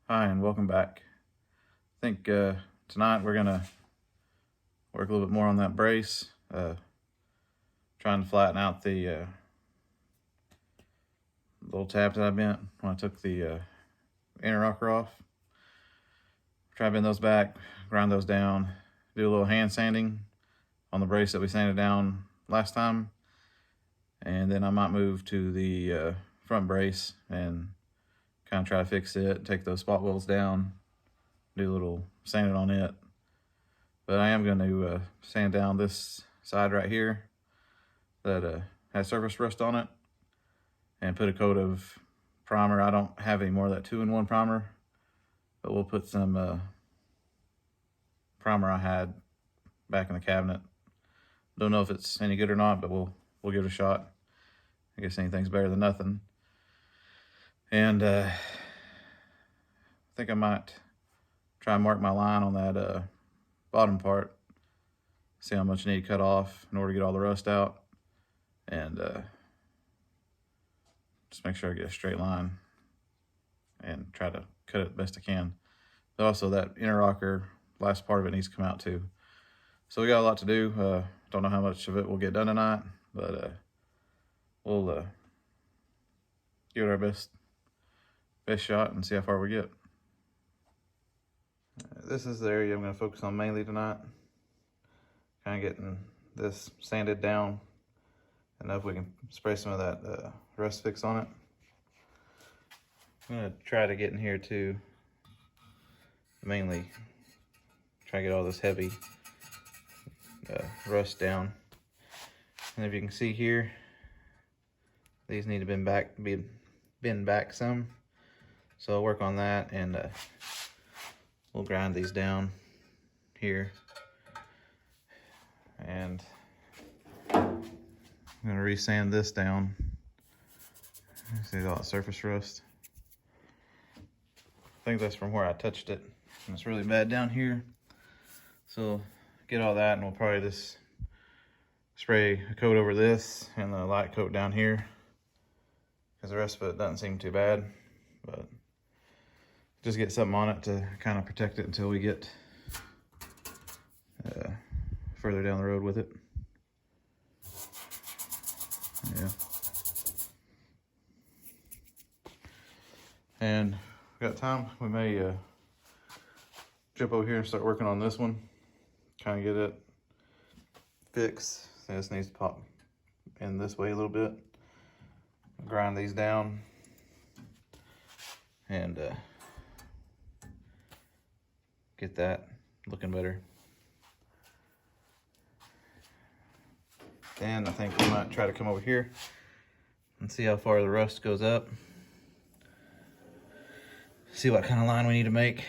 Hi, and welcome back. I think tonight we're gonna work a little bit more on that brace, trying to flatten out the little tabs that I bent when I took the inner rocker off. Try to bend those back, grind those down, do a little hand sanding on the brace that we sanded down last time, and then I might move to the front brace and kind of try to fix it, take those spot welds down, do a little sanding on it. But I am going to sand down this side right here that has surface rust on it and put a coat of primer. I don't have any more of that 2-in-1 primer, but we'll put some primer I had back in the cabinet. Don't know if it's any good or not, but we'll give it a shot. I guess anything's better than nothing. And I think I might try and mark my line on that bottom part, see how much I need to cut off in order to get all the rust out, and just make sure I get a straight line and try to cut it the best I can. But also that inner rocker, last part of it needs to come out too. So we got a lot to do. Don't know how much of it we'll get done tonight, but we'll give it our best shot and see how far we get. This is the area I'm going to focus on mainly tonight. Kind of getting this sanded down enough we can spray some of that rust fix on it. I'm going to try to get in here too, mainly try to get all this heavy rust down. And if you can see here, these need to be bend back some, so I'll work on that, and we'll grind these down here. And I'm gonna resand this down. See all that surface rust? I think that's from where I touched it, and it's really bad down here. So get all that, and we'll probably just spray a coat over this and a light coat down here, because the rest of it doesn't seem too bad, but just get something on it to kind of protect it until we get further down the road with it. Yeah. And if we got time, we may jump over here and start working on this one. Kind of get it fixed. So this needs to pop in this way a little bit. Grind these down and get that looking better. Then I think we might try to come over here and see how far the rust goes up. See what kind of line we need to make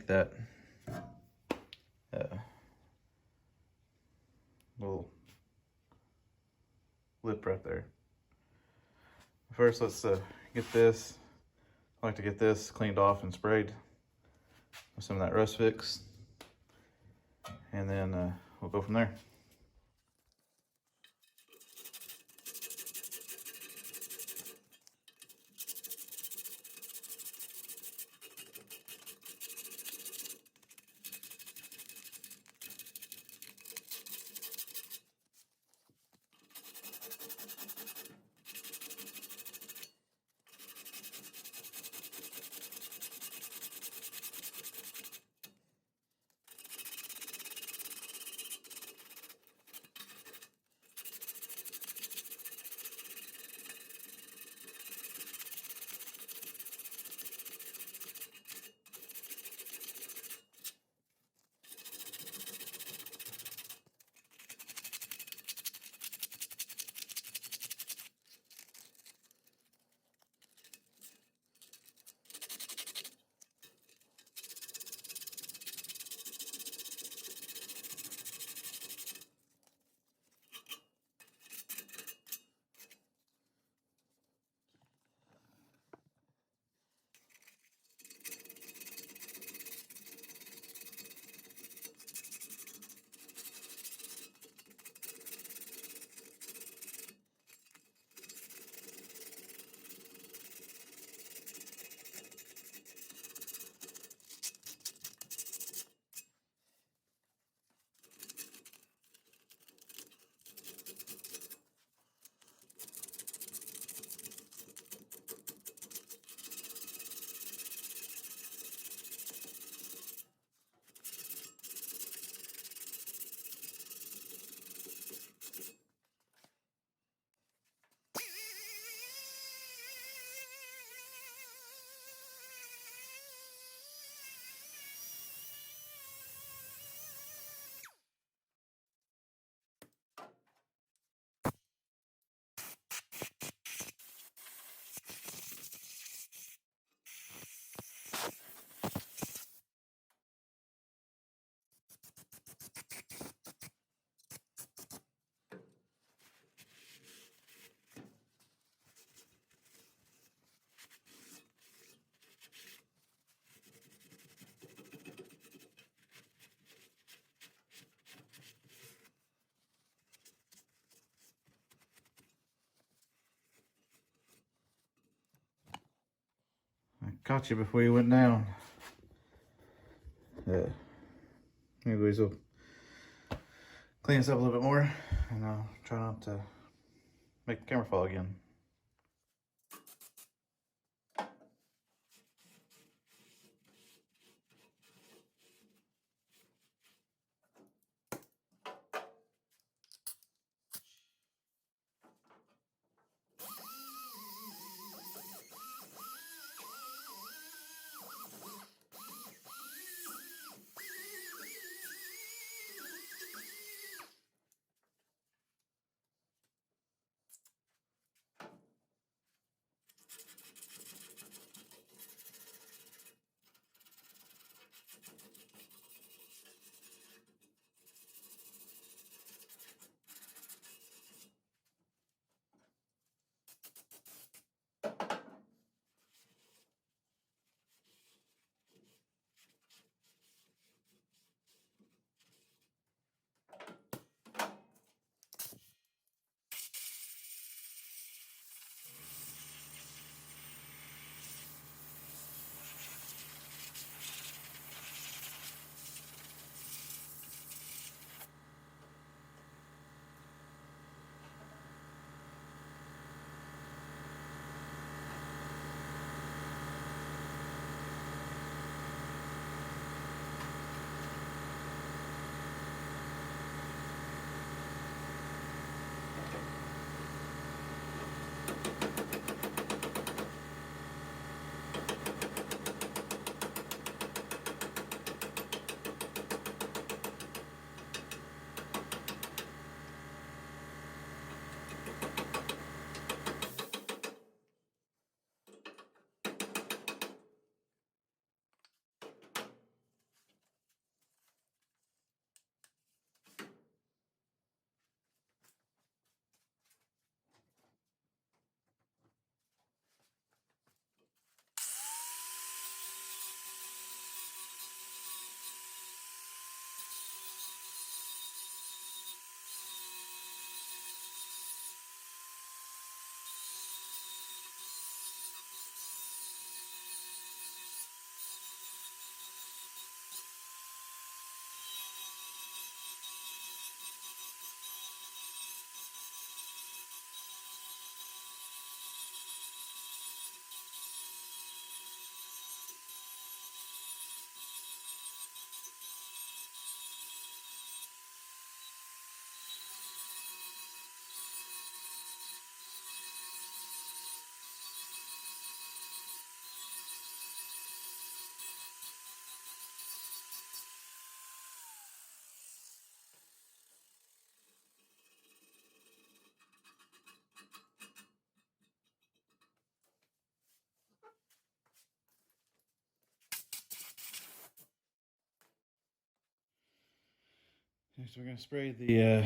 that little lip right there. First, let's get this. I like to get this cleaned off and sprayed with some of that rust fix, and then we'll go from there. Caught you before you went down. Anyways, we'll clean this up a little bit more, and I'll try not to make the camera fall again. Okay, so we're gonna spray the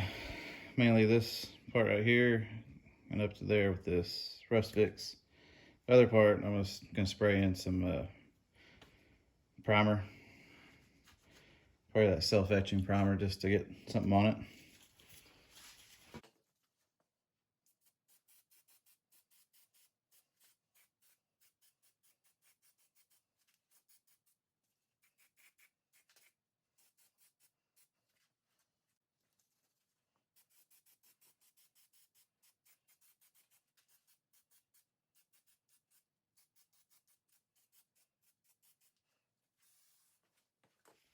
mainly this part right here and up to there with this Rust Fix. The other part, I'm just gonna spray in some primer, probably that self-etching primer, just to get something on it.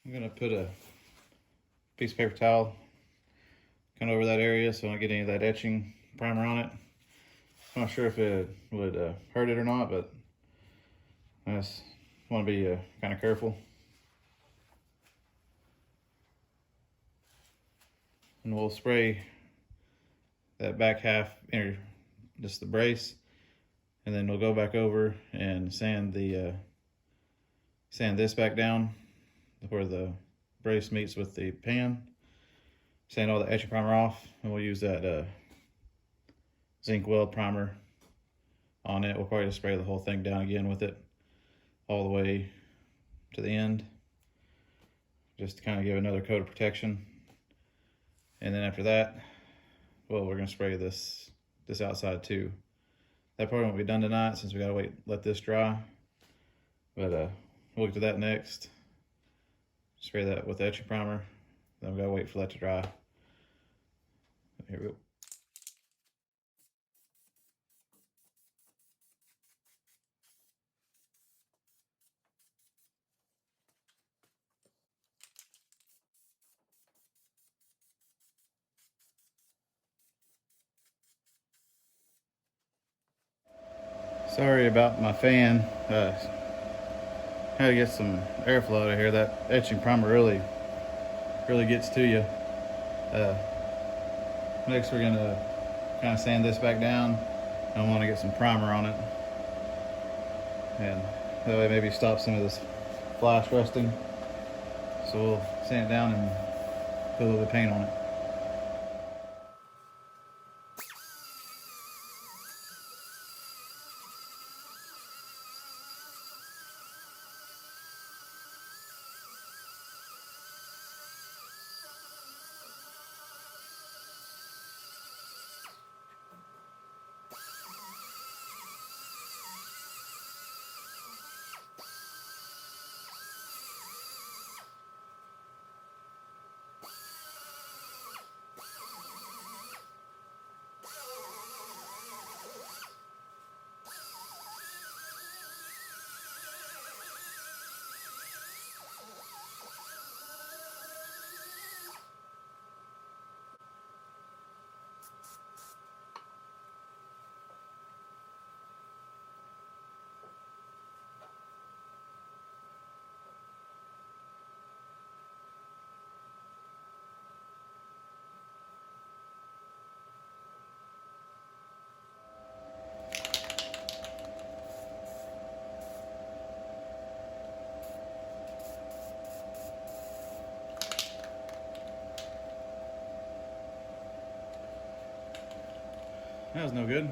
I'm gonna put a piece of paper towel kind of over that area so I don't get any of that etching primer on it. I'm not sure if it would hurt it or not, but I just want to be kind of careful. And we'll spray that back half, just the brace, and then we'll go back over and sand this back down where the brace meets with the pan. Sand all the etching primer off, and we'll use that zinc weld primer on it. We'll probably just spray the whole thing down again with it all the way to the end, just to kind of give another coat of protection. And then after that, well, we're gonna spray this outside too. That part won't be done tonight since we gotta let this dry. But we'll get to that next. Spray that with the etching primer. Then we gotta wait for that to dry. Here we go. Sorry about my fan. Had to get some airflow out of here. That etching primer really gets to you. Next we're gonna kind of sand this back down. I want to get some primer on it, and that way maybe stop some of this flash rusting. So we'll sand it down and put a little bit of paint on it. That was no good.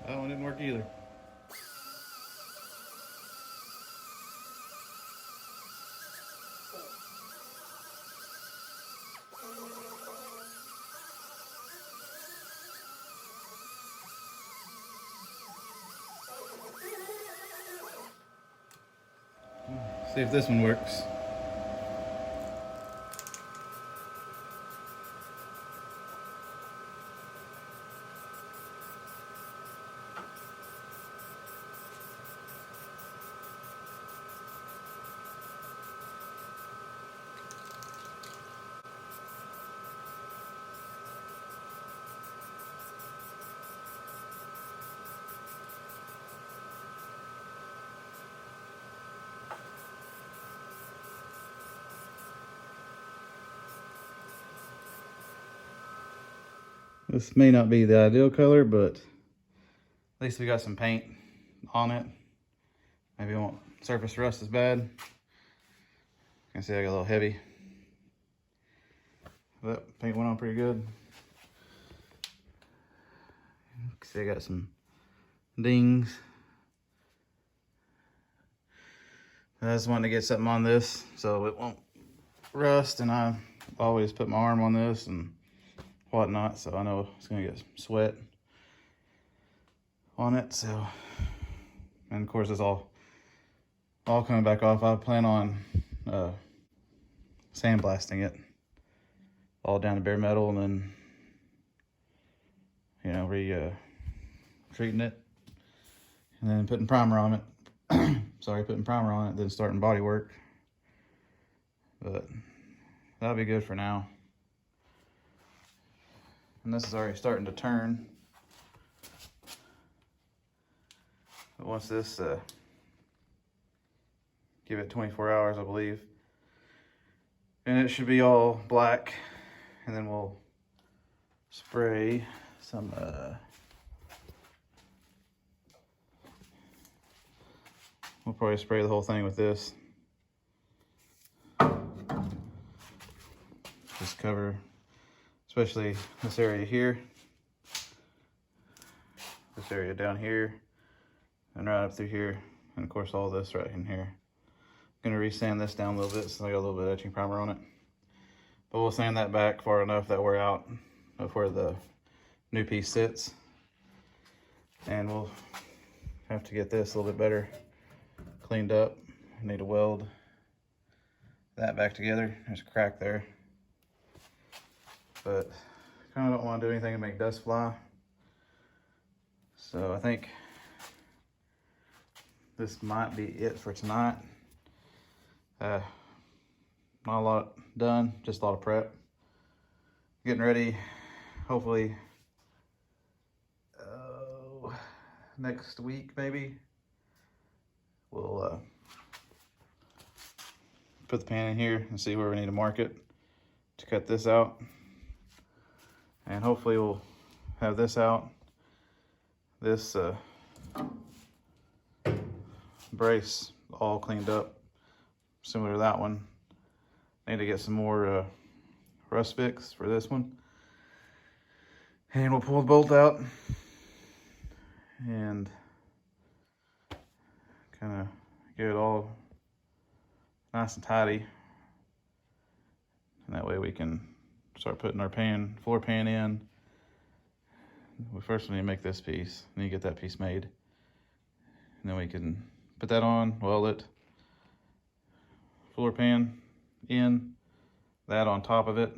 That one didn't work either. See if this one works. This may not be the ideal color, but at least we got some paint on it. Maybe it won't surface rust as bad. You can see I got a little heavy. That paint went on pretty good. You can see I got some dings. I just wanted to get something on this so it won't rust, and I always put my arm on this and whatnot, so I know it's gonna get some sweat on it. So, and of course it's all coming back off. I plan on sandblasting it all down to bare metal, and then treating it, and then putting primer on it. Putting primer on it, then starting body work. But that'll be good for now. And this is already starting to turn. But once this, give it 24 hours, I believe. And it should be all black. And then we'll spray some, we'll probably spray the whole thing with this. Just especially this area here, this area down here, and right up through here, and of course all this right in here. I'm gonna resand this down a little bit so I got a little bit of etching primer on it. But we'll sand that back far enough that we're out of where the new piece sits. And we'll have to get this a little bit better cleaned up. I need to weld that back together. There's a crack there. But kind of don't want to do anything to make dust fly. So I think this might be it for tonight. Not a lot done, just a lot of prep. Getting ready, hopefully next week maybe. We'll put the pan in here and see where we need to mark it to cut this out. And hopefully we'll have this out. This brace all cleaned up, similar to that one. Need to get some more rust fix for this one. And we'll pull the bolt out and kind of get it all nice and tidy. And that way we can start putting our floor pan in. We first need to make this piece, then you get that piece made. And then we can put that on, weld it, floor pan in, that on top of it,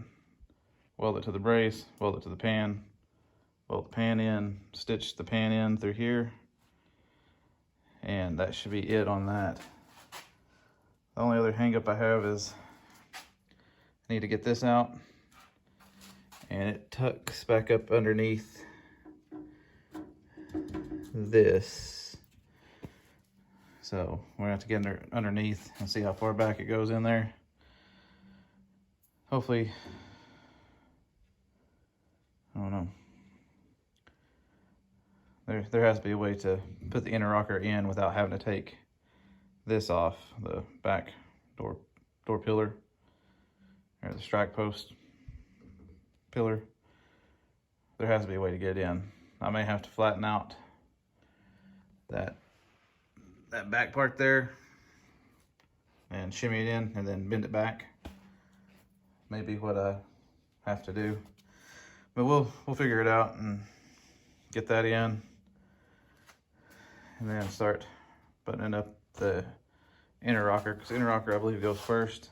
weld it to the brace, weld it to the pan, weld the pan in, stitch the pan in through here, and that should be it on that. The only other hang up I have is I need to get this out, and it tucks back up underneath this. So we're gonna have to get underneath and see how far back it goes in there. Hopefully, I don't know. There has to be a way to put the inner rocker in without having to take this off, the back door pillar, or the strike post pillar. There has to be a way to get it in. I may have to flatten out that back part there and shimmy it in and then bend it back. Maybe what I have to do, but we'll figure it out and get that in, and then start buttoning up the inner rocker, because the inner rocker I believe goes first,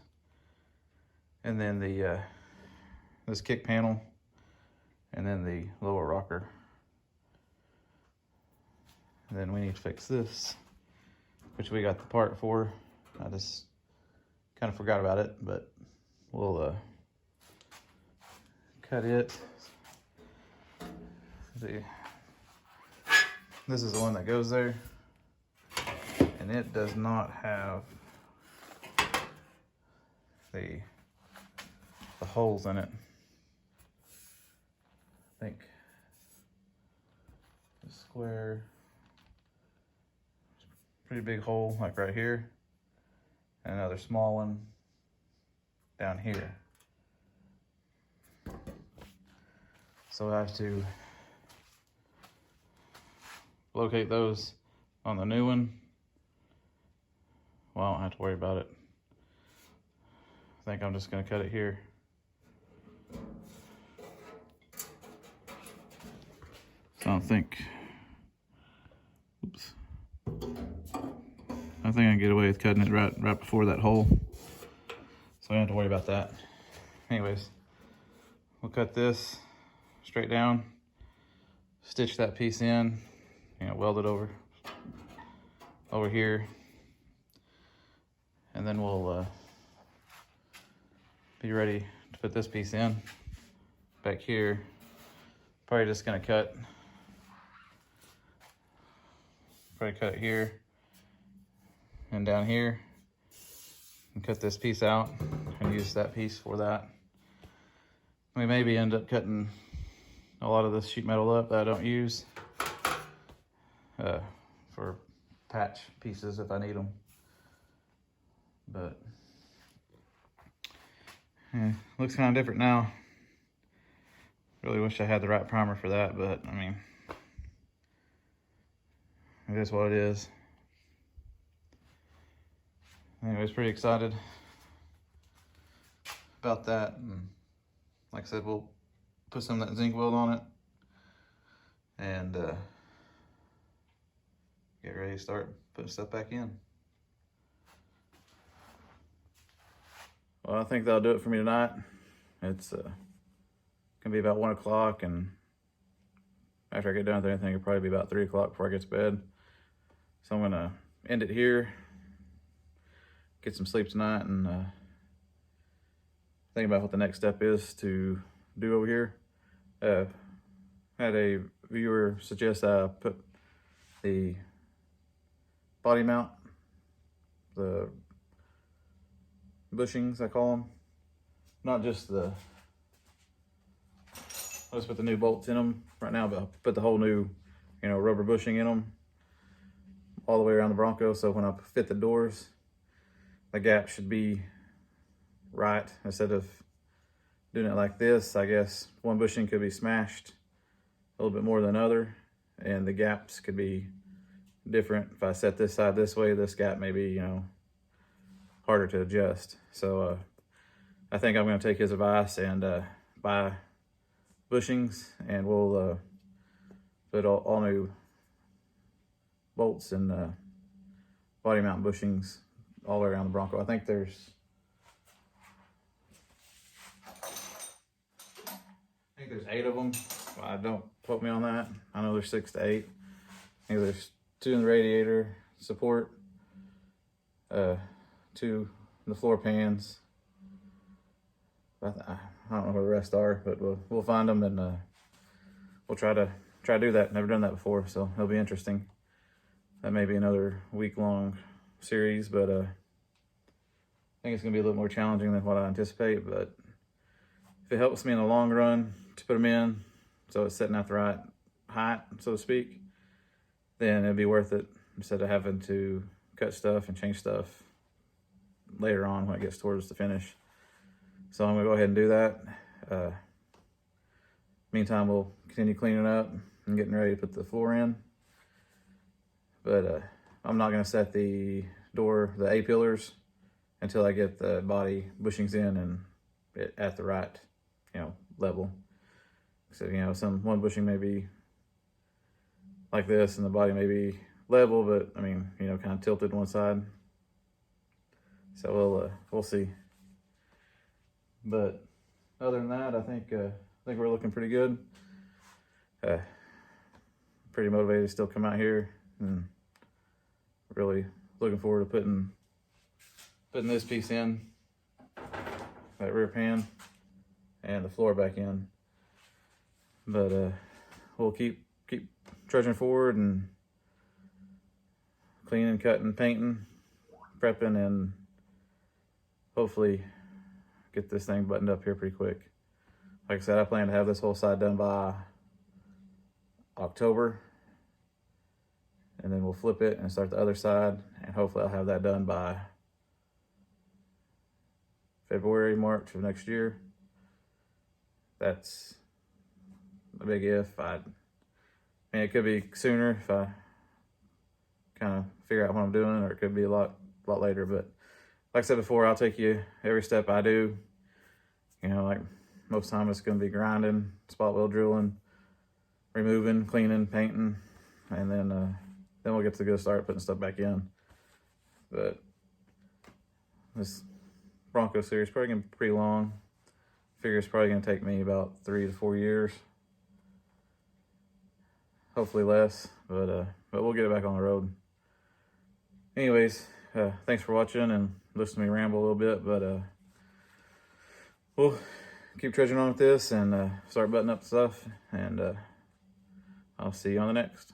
and then the this kick panel, and then the lower rocker. And then we need to fix this, which we got the part for. I just kind of forgot about it, but we'll cut it. See, this is the one that goes there, and it does not have the holes in it. I think the square, pretty big hole like right here, and another small one down here. So I have to locate those on the new one. Well, I don't have to worry about it. I think I'm just gonna cut it here. So I don't think, oops. I think I can get away with cutting it right before that hole. So I don't have to worry about that. Anyways, we'll cut this straight down, stitch that piece in, weld it over here, and then we'll be ready to put this piece in back here. Probably just gonna cut it here and down here, and cut this piece out and use that piece for that. We maybe end up cutting a lot of this sheet metal up that I don't use for patch pieces if I need them. But yeah, looks kind of different now. Really wish I had the right primer for that, but I mean, it is what it is. Anyways, pretty excited about that. And like I said, we'll put some of that zinc weld on it and get ready to start putting stuff back in. Well, I think that'll do it for me tonight. It's gonna be about 1 o'clock, and after I get done with everything, it'll probably be about 3 o'clock before I get to bed. So I'm gonna end it here, get some sleep tonight, and think about what the next step is to do over here. Had a viewer suggest I put the body mount, the bushings I call them, not just the, I'll just put the new bolts in them right now, but I'll put the whole new, rubber bushing in them all the way around the Bronco. So when I fit the doors, the gap should be right. Instead of doing it like this, I guess one bushing could be smashed a little bit more than another, and the gaps could be different. If I set this side this way, this gap may be, harder to adjust. So I think I'm going to take his advice and buy bushings, and we'll put all new bolts and body mount bushings all the way around the Bronco. I think there's I think there's 8 of them. Well, don't quote me on that. I know there's 6 to 8. I think there's 2 in the radiator support, 2 in the floor pans. I don't know where the rest are, but we'll find them, and we'll try to do that. Never done that before, so it'll be interesting. That may be another week-long series, but I think it's gonna be a little more challenging than what I anticipate. But if it helps me in the long run to put them in, so it's setting out the right height, so to speak, then it'd be worth it instead of having to cut stuff and change stuff later on when it gets towards the finish. So I'm gonna go ahead and do that. Meantime, we'll continue cleaning up and getting ready to put the floor in. But I'm not gonna set the door, the A-pillars, until I get the body bushings in and it at the right, level. So, one bushing may be like this and the body may be level, but I mean, kind of tilted one side. So we'll see. But other than that, I think we're looking pretty good. Pretty motivated to still come out here, and really looking forward to putting this piece in, that rear pan, and the floor back in. But we'll keep trudging forward and cleaning, cutting, painting, prepping, and hopefully get this thing buttoned up here pretty quick. Like I said, I plan to have this whole side done by October, and then we'll flip it and start the other side, and hopefully I'll have that done by February, March of next year. That's a big if. I mean, it could be sooner if I kind of figure out what I'm doing, or it could be a lot later. But like I said before, I'll take you every step I do. Like most time it's going to be grinding, spot weld drilling, removing, cleaning, painting, and then we'll get to the good start putting stuff back in. But this Bronco series is probably going to be pretty long. I figure it's probably going to take me about 3 to 4 years. Hopefully less, but we'll get it back on the road. Anyways, thanks for watching and listening to me ramble a little bit, but we'll keep trudging on with this and start buttoning up stuff, and I'll see you on the next.